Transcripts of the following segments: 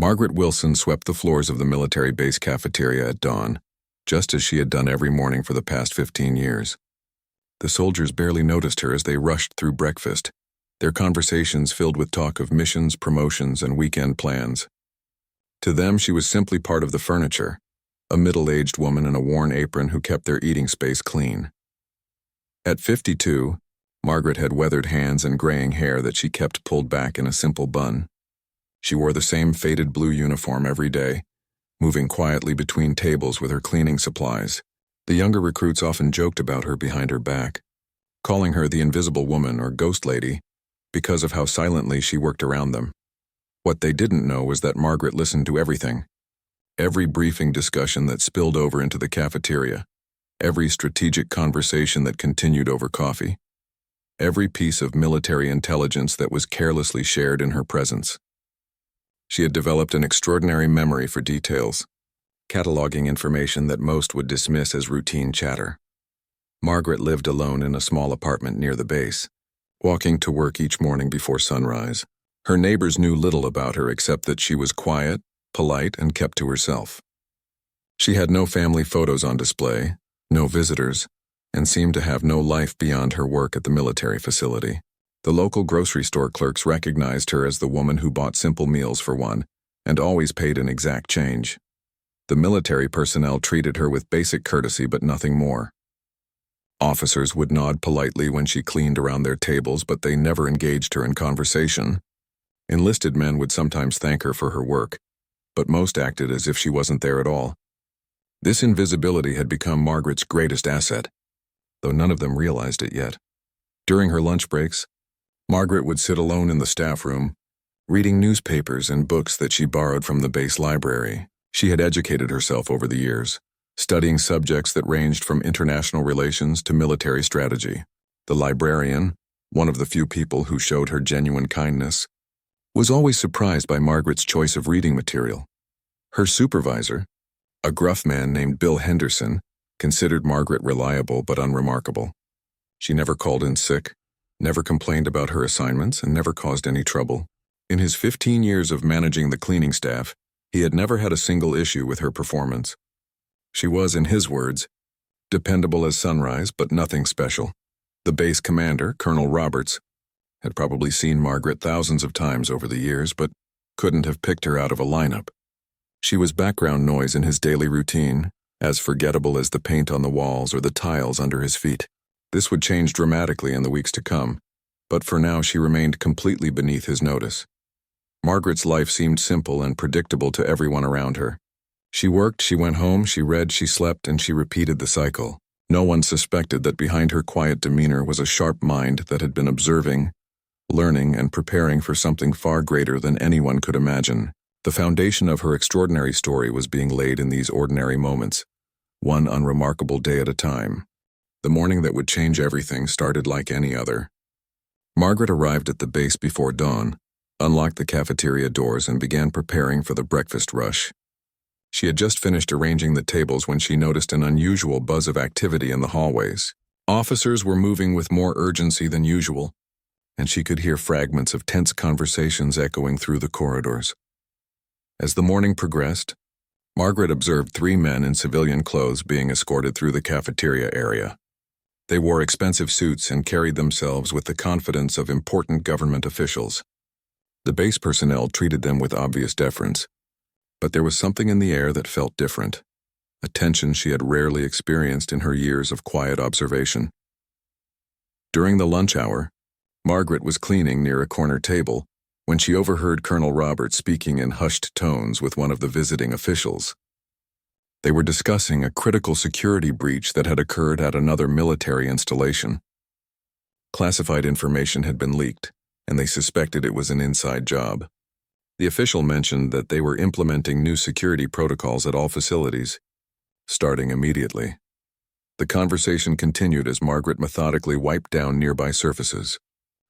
Margaret Wilson swept the floors of the military base cafeteria at dawn, just as she had done every morning for the past 15 years. The soldiers barely noticed her as they rushed through breakfast, their conversations filled with talk of missions, promotions, and weekend plans. To them, she was simply part of the furniture, a middle-aged woman in a worn apron who kept their eating space clean. At 52, Margaret had weathered hands and graying hair that she kept pulled back in a simple bun. She wore the same faded blue uniform every day, moving quietly between tables with her cleaning supplies. The younger recruits often joked about her behind her back, calling her the Invisible Woman or Ghost Lady because of how silently she worked around them. What they didn't know was that Margaret listened to everything. Every briefing discussion that spilled over into the cafeteria, every strategic conversation that continued over coffee, every piece of military intelligence that was carelessly shared in her presence. She had developed an extraordinary memory for details, cataloging information that most would dismiss as routine chatter. Margaret lived alone in a small apartment near the base, walking to work each morning before sunrise. Her neighbors knew little about her except that she was quiet, polite, and kept to herself. She had no family photos on display, no visitors, and seemed to have no life beyond her work at the military facility. The local grocery store clerks recognized her as the woman who bought simple meals for one, and always paid an exact change. The military personnel treated her with basic courtesy but nothing more. Officers would nod politely when she cleaned around their tables, but they never engaged her in conversation. Enlisted men would sometimes thank her for her work, but most acted as if she wasn't there at all. This invisibility had become Margaret's greatest asset, though none of them realized it yet. During her lunch breaks, Margaret would sit alone in the staff room, reading newspapers and books that she borrowed from the base library. She had educated herself over the years, studying subjects that ranged from international relations to military strategy. The librarian, one of the few people who showed her genuine kindness, was always surprised by Margaret's choice of reading material. Her supervisor, a gruff man named Bill Henderson, considered Margaret reliable but unremarkable. She never called in sick, never complained about her assignments, and never caused any trouble. In his 15 years of managing the cleaning staff, he had never had a single issue with her performance. She was, in his words, dependable as sunrise, but nothing special. The base commander, Colonel Roberts, had probably seen Margaret thousands of times over the years, but couldn't have picked her out of a lineup. She was background noise in his daily routine, as forgettable as the paint on the walls or the tiles under his feet. This would change dramatically in the weeks to come, but for now she remained completely beneath his notice. Margaret's life seemed simple and predictable to everyone around her. She worked, she went home, she read, she slept, and she repeated the cycle. No one suspected that behind her quiet demeanor was a sharp mind that had been observing, learning, and preparing for something far greater than anyone could imagine. The foundation of her extraordinary story was being laid in these ordinary moments, one unremarkable day at a time. The morning that would change everything started like any other. Margaret arrived at the base before dawn, unlocked the cafeteria doors, and began preparing for the breakfast rush. She had just finished arranging the tables when she noticed an unusual buzz of activity in the hallways. Officers were moving with more urgency than usual, and she could hear fragments of tense conversations echoing through the corridors. As the morning progressed, Margaret observed 3 men in civilian clothes being escorted through the cafeteria area. They wore expensive suits and carried themselves with the confidence of important government officials. The base personnel treated them with obvious deference, but there was something in the air that felt different, a tension she had rarely experienced in her years of quiet observation. During the lunch hour, Margaret was cleaning near a corner table when she overheard Colonel Roberts speaking in hushed tones with one of the visiting officials. They were discussing a critical security breach that had occurred at another military installation. Classified information had been leaked, and they suspected it was an inside job. The official mentioned that they were implementing new security protocols at all facilities, starting immediately. The conversation continued as Margaret methodically wiped down nearby surfaces,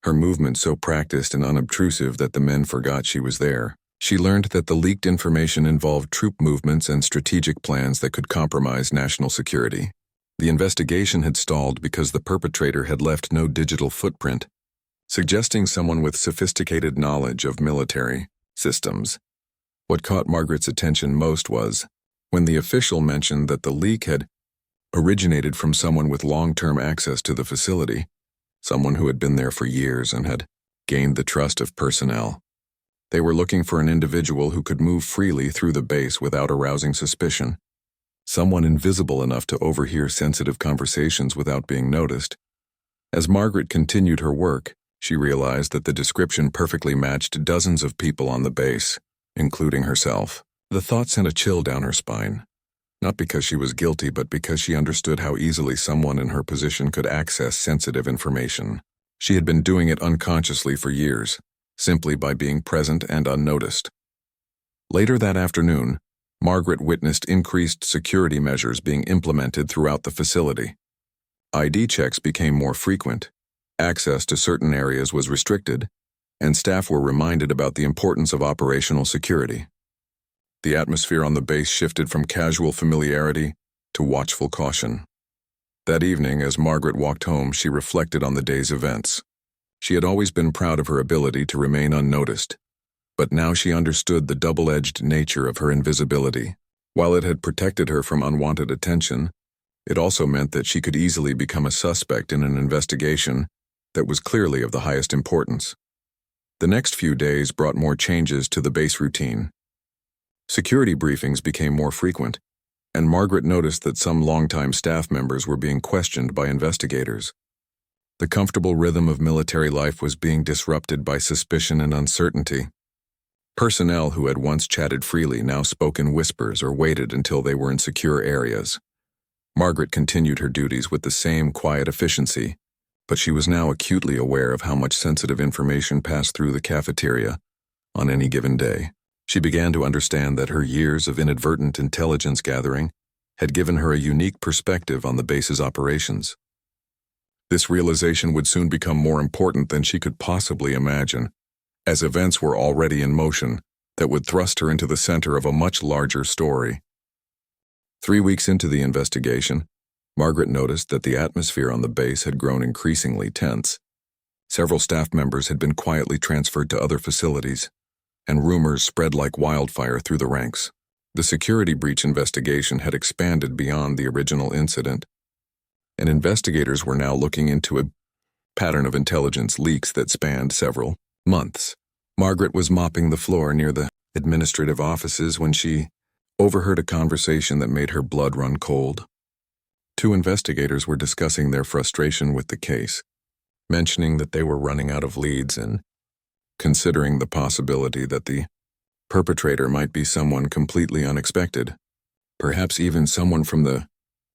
her movements so practiced and unobtrusive that the men forgot she was there. She learned that the leaked information involved troop movements and strategic plans that could compromise national security. The investigation had stalled because the perpetrator had left no digital footprint, suggesting someone with sophisticated knowledge of military systems. What caught Margaret's attention most was when the official mentioned that the leak had originated from someone with long-term access to the facility, someone who had been there for years and had gained the trust of personnel. They were looking for an individual who could move freely through the base without arousing suspicion, someone invisible enough to overhear sensitive conversations without being noticed. As Margaret continued her work, she realized that the description perfectly matched dozens of people on the base, including herself. The thought sent a chill down her spine, not because she was guilty, but because she understood how easily someone in her position could access sensitive information. She had been doing it unconsciously for years, simply by being present and unnoticed. Later that afternoon, Margaret witnessed increased security measures being implemented throughout the facility. ID checks became more frequent, access to certain areas was restricted, and staff were reminded about the importance of operational security. The atmosphere on the base shifted from casual familiarity to watchful caution. That evening, as Margaret walked home, she reflected on the day's events. She had always been proud of her ability to remain unnoticed, but now she understood the double-edged nature of her invisibility. While it had protected her from unwanted attention, it also meant that she could easily become a suspect in an investigation that was clearly of the highest importance. The next few days brought more changes to the base routine. Security briefings became more frequent, and Margaret noticed that some longtime staff members were being questioned by investigators. The comfortable rhythm of military life was being disrupted by suspicion and uncertainty. Personnel who had once chatted freely now spoke in whispers or waited until they were in secure areas. Margaret continued her duties with the same quiet efficiency, but she was now acutely aware of how much sensitive information passed through the cafeteria on any given day. She began to understand that her years of inadvertent intelligence gathering had given her a unique perspective on the base's operations. This realization would soon become more important than she could possibly imagine, as events were already in motion that would thrust her into the center of a much larger story. 3 weeks into the investigation, Margaret noticed that the atmosphere on the base had grown increasingly tense. Several staff members had been quietly transferred to other facilities, and rumors spread like wildfire through the ranks. The security breach investigation had expanded beyond the original incident, and investigators were now looking into a pattern of intelligence leaks that spanned several months. Margaret was mopping the floor near the administrative offices when she overheard a conversation that made her blood run cold. 2 investigators were discussing their frustration with the case, mentioning that they were running out of leads and considering the possibility that the perpetrator might be someone completely unexpected, perhaps even someone from the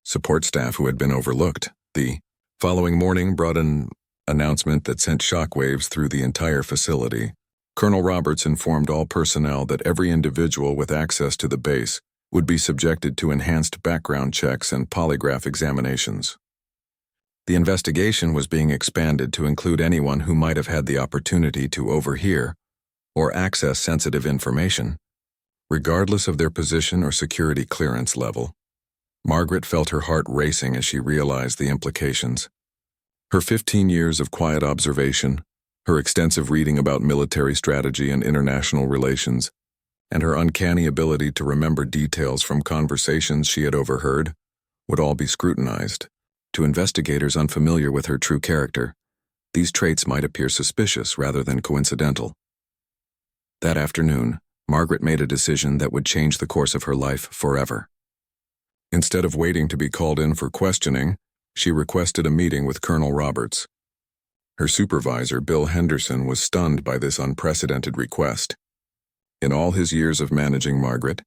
support staff who had been overlooked. The following morning brought an announcement that sent shockwaves through the entire facility. Colonel Roberts informed all personnel that every individual with access to the base would be subjected to enhanced background checks and polygraph examinations. The investigation was being expanded to include anyone who might have had the opportunity to overhear or access sensitive information, regardless of their position or security clearance level. Margaret felt her heart racing as she realized the implications. Her 15 years of quiet observation, her extensive reading about military strategy and international relations, and her uncanny ability to remember details from conversations she had overheard would all be scrutinized. To investigators unfamiliar with her true character, these traits might appear suspicious rather than coincidental. That afternoon, Margaret made a decision that would change the course of her life forever. Instead of waiting to be called in for questioning, she requested a meeting with Colonel Roberts. Her supervisor, Bill Henderson, was stunned by this unprecedented request. In all his years of managing Margaret,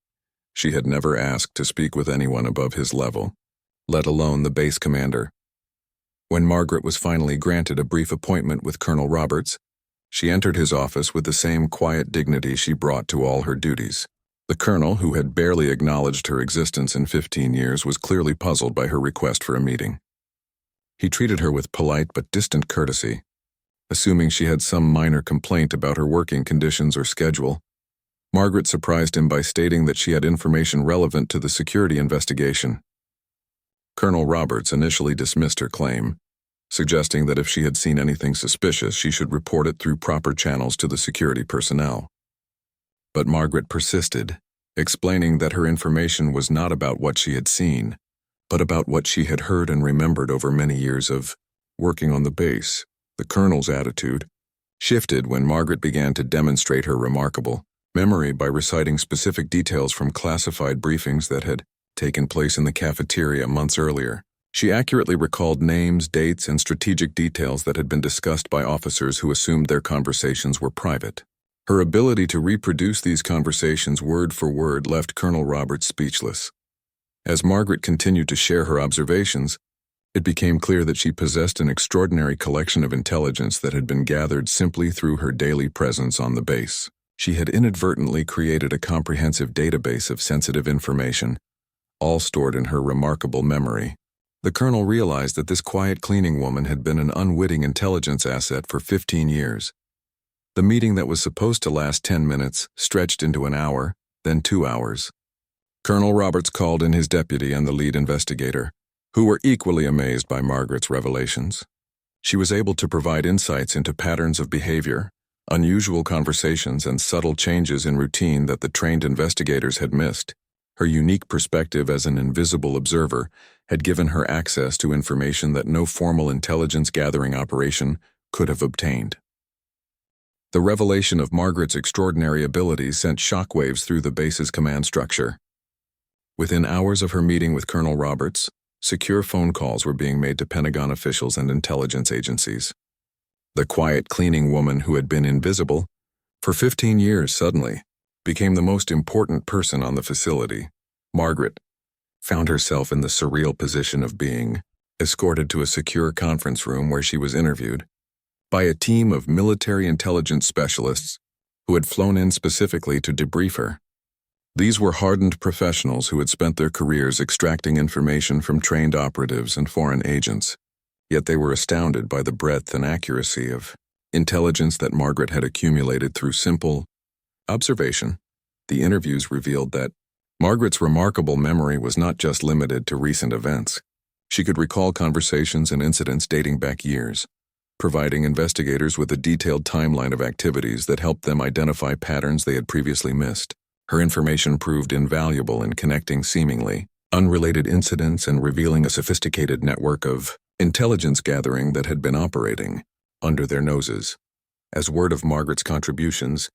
she had never asked to speak with anyone above his level, let alone the base commander. When Margaret was finally granted a brief appointment with Colonel Roberts, she entered his office with the same quiet dignity she brought to all her duties. The colonel, who had barely acknowledged her existence in 15 years, was clearly puzzled by her request for a meeting. He treated her with polite but distant courtesy, assuming she had some minor complaint about her working conditions or schedule. Margaret surprised him by stating that she had information relevant to the security investigation. Colonel Roberts initially dismissed her claim, suggesting that if she had seen anything suspicious, she should report it through proper channels to the security personnel. But Margaret persisted, explaining that her information was not about what she had seen, but about what she had heard and remembered over many years of working on the base. The colonel's attitude shifted when Margaret began to demonstrate her remarkable memory by reciting specific details from classified briefings that had taken place in the cafeteria months earlier. She accurately recalled names, dates, and strategic details that had been discussed by officers who assumed their conversations were private. Her ability to reproduce these conversations word for word left Colonel Roberts speechless. As Margaret continued to share her observations, it became clear that she possessed an extraordinary collection of intelligence that had been gathered simply through her daily presence on the base. She had inadvertently created a comprehensive database of sensitive information, all stored in her remarkable memory. The colonel realized that this quiet cleaning woman had been an unwitting intelligence asset for 15 years. The meeting that was supposed to last 10 minutes stretched into an hour, then 2 hours. Colonel Roberts called in his deputy and the lead investigator, who were equally amazed by Margaret's revelations. She was able to provide insights into patterns of behavior, unusual conversations, and subtle changes in routine that the trained investigators had missed. Her unique perspective as an invisible observer had given her access to information that no formal intelligence-gathering operation could have obtained. The revelation of Margaret's extraordinary abilities sent shockwaves through the base's command structure. Within hours of her meeting with Colonel Roberts, secure phone calls were being made to Pentagon officials and intelligence agencies. The quiet cleaning woman who had been invisible for 15 years suddenly became the most important person on the facility. Margaret found herself in the surreal position of being escorted to a secure conference room where she was interviewed by a team of military intelligence specialists who had flown in specifically to debrief her. These were hardened professionals who had spent their careers extracting information from trained operatives and foreign agents, yet they were astounded by the breadth and accuracy of intelligence that Margaret had accumulated through simple observation. The interviews revealed that Margaret's remarkable memory was not just limited to recent events. She could recall conversations and incidents dating back years, providing investigators with a detailed timeline of activities that helped them identify patterns they had previously missed. Her information proved invaluable in connecting seemingly unrelated incidents and revealing a sophisticated network of intelligence gathering that had been operating under their noses. As word of Margaret's contributions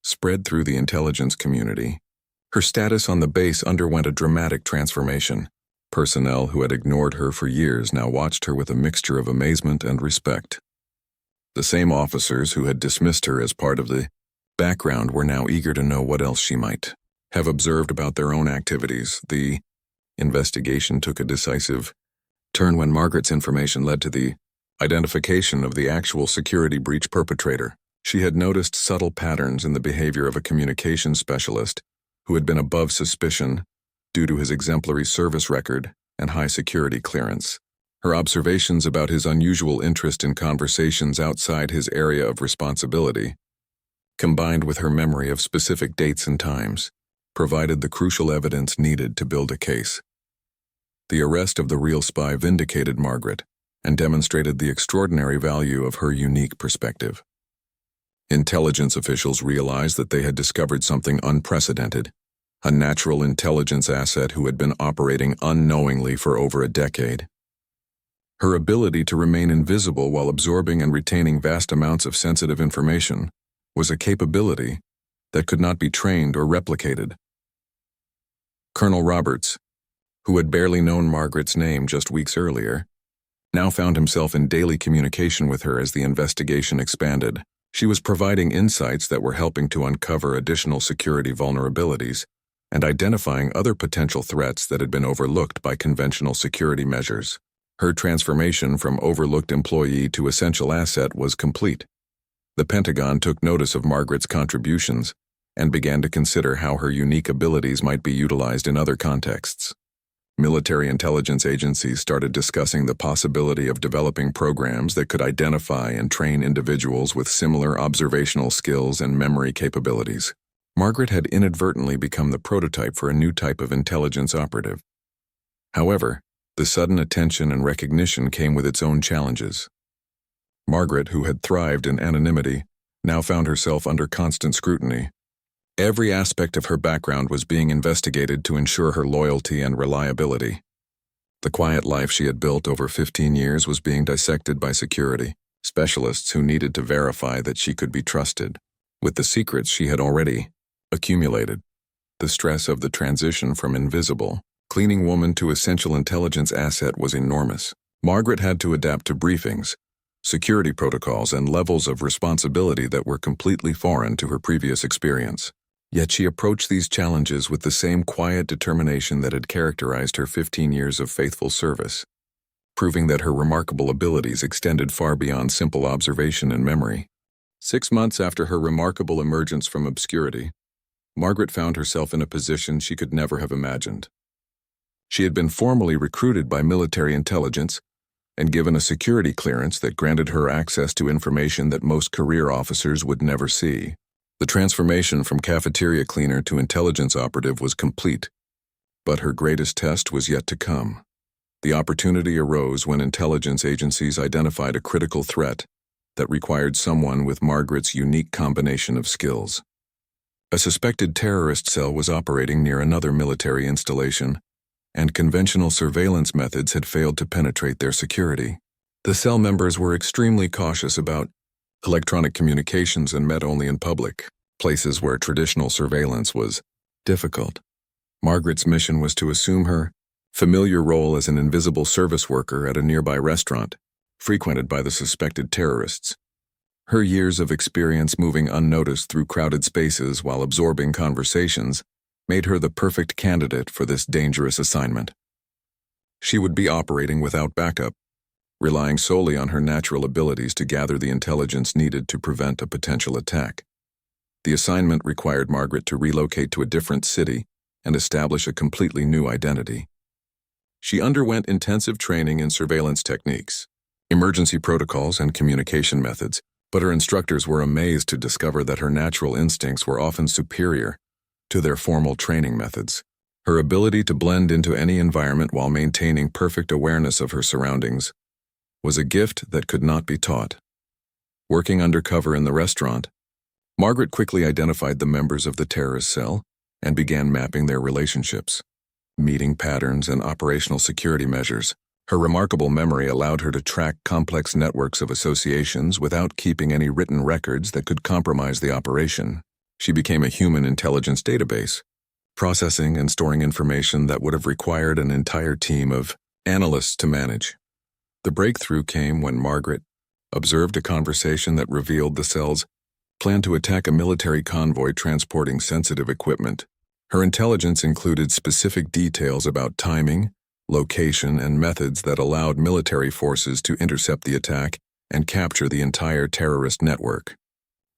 spread through the intelligence community, her status on the base underwent a dramatic transformation. Personnel who had ignored her for years now watched her with a mixture of amazement and respect. The same officers who had dismissed her as part of the background were now eager to know what else she might have observed about their own activities. The investigation took a decisive turn when Margaret's information led to the identification of the actual security breach perpetrator. She had noticed subtle patterns in the behavior of a communications specialist who had been above suspicion due to his exemplary service record and high security clearance. Her observations about his unusual interest in conversations outside his area of responsibility, combined with her memory of specific dates and times, provided the crucial evidence needed to build a case. The arrest of the real spy vindicated Margaret and demonstrated the extraordinary value of her unique perspective. Intelligence officials realized that they had discovered something unprecedented, a natural intelligence asset who had been operating unknowingly for over a decade. Her ability to remain invisible while absorbing and retaining vast amounts of sensitive information was a capability that could not be trained or replicated. Colonel Roberts, who had barely known Margaret's name just weeks earlier, now found himself in daily communication with her as the investigation expanded. She was providing insights that were helping to uncover additional security vulnerabilities and identifying other potential threats that had been overlooked by conventional security measures. Her transformation from overlooked employee to essential asset was complete. The Pentagon took notice of Margaret's contributions and began to consider how her unique abilities might be utilized in other contexts. Military intelligence agencies started discussing the possibility of developing programs that could identify and train individuals with similar observational skills and memory capabilities. Margaret had inadvertently become the prototype for a new type of intelligence operative. However, the sudden attention and recognition came with its own challenges. Margaret, who had thrived in anonymity, now found herself under constant scrutiny. Every aspect of her background was being investigated to ensure her loyalty and reliability. The quiet life she had built over 15 years was being dissected by security specialists who needed to verify that she could be trusted. With the secrets she had already accumulated, the stress of the transition from invisible, cleaning woman to essential intelligence asset was enormous. Margaret had to adapt to briefings, security protocols, and levels of responsibility that were completely foreign to her previous experience. Yet she approached these challenges with the same quiet determination that had characterized her 15 years of faithful service, proving that her remarkable abilities extended far beyond simple observation and memory. 6 months after her remarkable emergence from obscurity, Margaret found herself in a position she could never have imagined. She had been formally recruited by military intelligence and given a security clearance that granted her access to information that most career officers would never see. The transformation from cafeteria cleaner to intelligence operative was complete, but her greatest test was yet to come. The opportunity arose when intelligence agencies identified a critical threat that required someone with Margaret's unique combination of skills. A suspected terrorist cell was operating near another military installation, and conventional surveillance methods had failed to penetrate their security. The cell members were extremely cautious about electronic communications and met only in public, places where traditional surveillance was difficult. Margaret's mission was to assume her familiar role as an invisible service worker at a nearby restaurant, frequented by the suspected terrorists. Her years of experience moving unnoticed through crowded spaces while absorbing conversations made her the perfect candidate for this dangerous assignment. She would be operating without backup, relying solely on her natural abilities to gather the intelligence needed to prevent a potential attack. The assignment required Margaret to relocate to a different city and establish a completely new identity. She underwent intensive training in surveillance techniques, emergency protocols, and communication methods, but her instructors were amazed to discover that her natural instincts were often superior to their formal training methods. Her ability to blend into any environment while maintaining perfect awareness of her surroundings was a gift that could not be taught. Working undercover in the restaurant, Margaret quickly identified the members of the terrorist cell and began mapping their relationships, meeting patterns, and operational security measures. Her remarkable memory allowed her to track complex networks of associations without keeping any written records that could compromise the operation. She became a human intelligence database, processing and storing information that would have required an entire team of analysts to manage. The breakthrough came when Margaret observed a conversation that revealed the cell's plan to attack a military convoy transporting sensitive equipment. Her intelligence included specific details about timing, location, and methods that allowed military forces to intercept the attack and capture the entire terrorist network.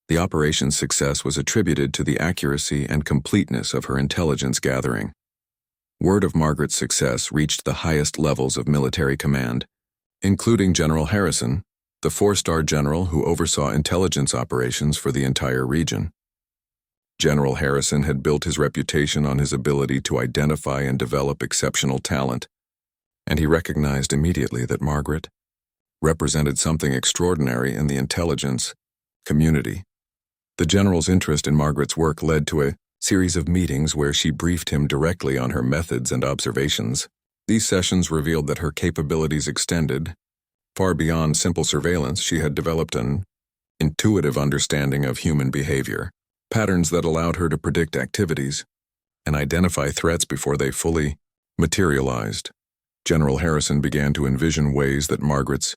The operation's success was attributed to the accuracy and completeness of her intelligence gathering. Word of Margaret's success reached the highest levels of military command, including General Harrison, the 4-star general who oversaw intelligence operations for the entire region. General Harrison had built his reputation on his ability to identify and develop exceptional talent, and he recognized immediately that Margaret represented something extraordinary in the intelligence community. The general's interest in Margaret's work led to a series of meetings where she briefed him directly on her methods and observations. These sessions revealed that her capabilities extended far beyond simple surveillance. She had developed an intuitive understanding of human behavior, patterns that allowed her to predict activities and identify threats before they fully materialized. General Harrison began to envision ways that Margaret's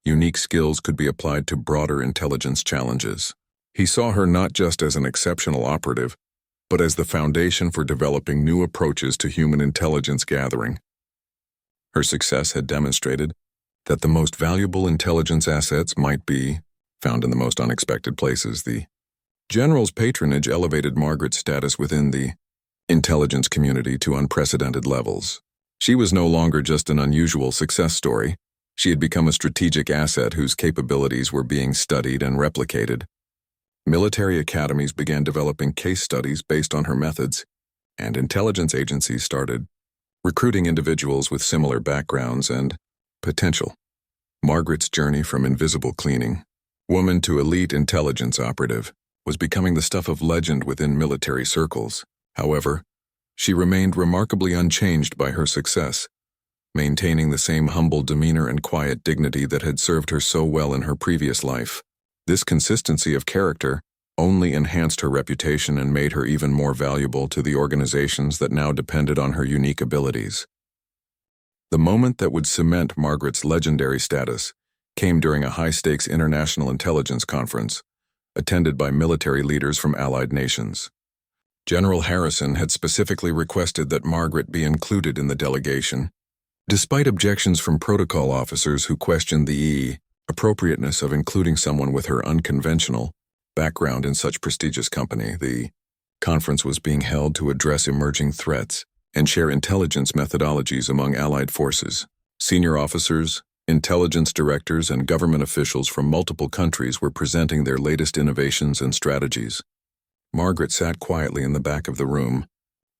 unique skills could be applied to broader intelligence challenges. He saw her not just as an exceptional operative, but as the foundation for developing new approaches to human intelligence gathering. Her success had demonstrated that the most valuable intelligence assets might be found in the most unexpected places. The general's patronage elevated Margaret's status within the intelligence community to unprecedented levels. She was no longer just an unusual success story. She had become a strategic asset whose capabilities were being studied and replicated. Military academies began developing case studies based on her methods, and intelligence agencies started recruiting individuals with similar backgrounds and potential. Margaret's journey from invisible cleaning woman to elite intelligence operative was becoming the stuff of legend within military circles. However, she remained remarkably unchanged by her success, maintaining the same humble demeanor and quiet dignity that had served her so well in her previous life. This consistency of character only enhanced her reputation and made her even more valuable to the organizations that now depended on her unique abilities. The moment that would cement Margaret's legendary status came during a high-stakes international intelligence conference, attended by military leaders from allied nations. General Harrison had specifically requested that Margaret be included in the delegation, despite objections from protocol officers who questioned the appropriateness of including someone with her unconventional background in such prestigious company. The conference was being held to address emerging threats and share intelligence methodologies among allied forces. Senior officers, intelligence directors, and government officials from multiple countries were presenting their latest innovations and strategies. Margaret sat quietly in the back of the room,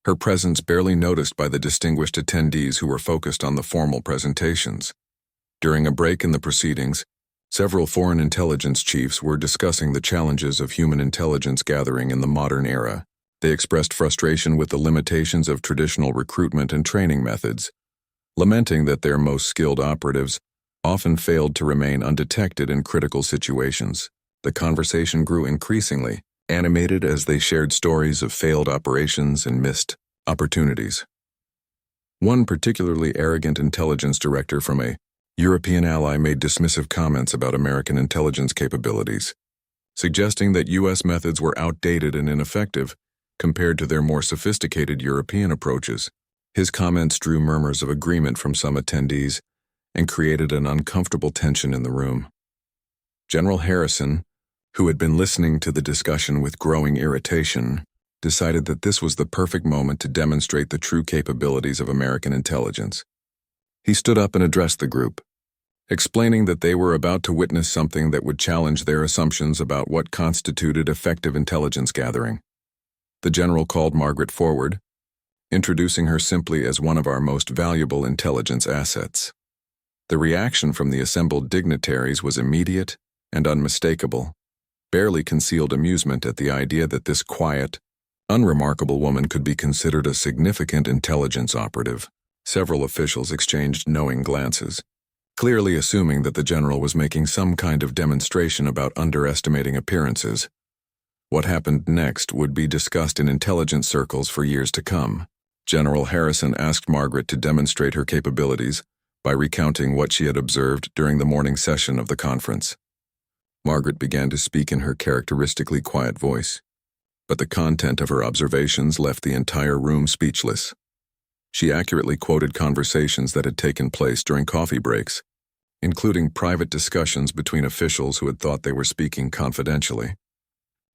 her presence barely noticed by the distinguished attendees who were focused on the formal presentations. During a break in the proceedings, several foreign intelligence chiefs were discussing the challenges of human intelligence gathering in the modern era. They expressed frustration with the limitations of traditional recruitment and training methods, lamenting that their most skilled operatives often failed to remain undetected in critical situations. The conversation grew increasingly animated as they shared stories of failed operations and missed opportunities. One particularly arrogant intelligence director from a European ally made dismissive comments about American intelligence capabilities, suggesting that U.S. methods were outdated and ineffective compared to their more sophisticated European approaches. His comments drew murmurs of agreement from some attendees and created an uncomfortable tension in the room. General Harrison, who had been listening to the discussion with growing irritation, decided that this was the perfect moment to demonstrate the true capabilities of American intelligence. He stood up and addressed the group, explaining that they were about to witness something that would challenge their assumptions about what constituted effective intelligence gathering. The general called Margaret forward, introducing her simply as one of our most valuable intelligence assets. The reaction from the assembled dignitaries was immediate and unmistakable, barely concealed amusement at the idea that this quiet, unremarkable woman could be considered a significant intelligence operative. Several officials exchanged knowing glances, clearly assuming that the general was making some kind of demonstration about underestimating appearances. What happened next would be discussed in intelligence circles for years to come. General Harrison asked Margaret to demonstrate her capabilities by recounting what she had observed during the morning session of the conference. Margaret began to speak in her characteristically quiet voice, but the content of her observations left the entire room speechless. She accurately quoted conversations that had taken place during coffee breaks, including private discussions between officials who had thought they were speaking confidentially.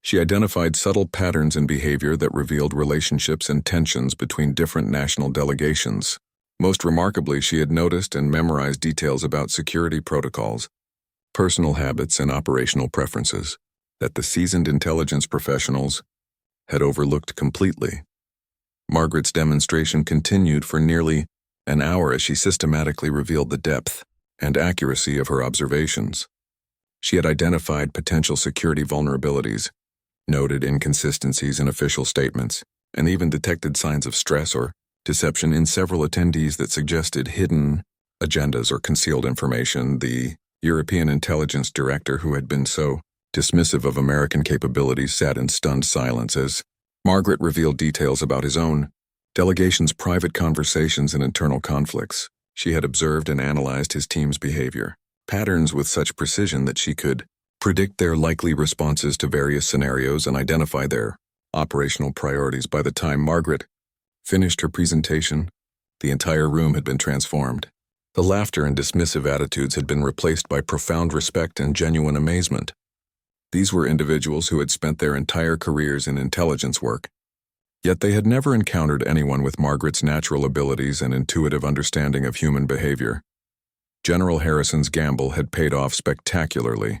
She identified subtle patterns in behavior that revealed relationships and tensions between different national delegations. Most remarkably, she had noticed and memorized details about security protocols, personal habits, and operational preferences that the seasoned intelligence professionals had overlooked completely. Margaret's demonstration continued for nearly an hour as she systematically revealed the depth and accuracy of her observations. She had identified potential security vulnerabilities, noted inconsistencies in official statements, and even detected signs of stress or deception in several attendees that suggested hidden agendas or concealed information. The European intelligence director, who had been so dismissive of American capabilities, sat in stunned silence as Margaret revealed details about his own delegation's private conversations and internal conflicts. She had observed and analyzed his team's behavior, patterns with such precision that she could predict their likely responses to various scenarios and identify their operational priorities. By the time Margaret finished her presentation, the entire room had been transformed. The laughter and dismissive attitudes had been replaced by profound respect and genuine amazement. These were individuals who had spent their entire careers in intelligence work, yet they had never encountered anyone with Margaret's natural abilities and intuitive understanding of human behavior. General Harrison's gamble had paid off spectacularly.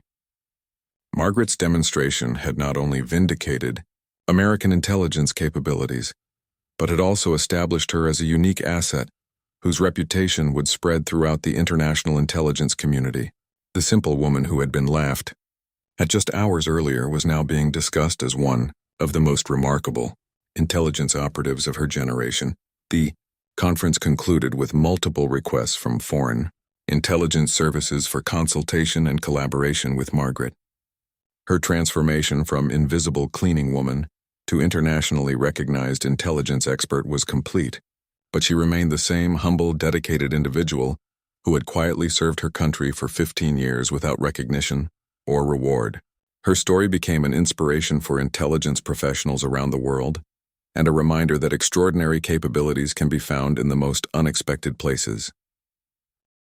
Margaret's demonstration had not only vindicated American intelligence capabilities, but had also established her as a unique asset whose reputation would spread throughout the international intelligence community. The simple woman who had been laughed at just hours earlier was now being discussed as one of the most remarkable intelligence operatives of her generation. The conference concluded with multiple requests from foreign intelligence services for consultation and collaboration with Margaret. Her transformation from invisible cleaning woman to internationally recognized intelligence expert was complete, but she remained the same humble, dedicated individual who had quietly served her country for 15 years without recognition or reward. Her story became an inspiration for intelligence professionals around the world, and a reminder that extraordinary capabilities can be found in the most unexpected places.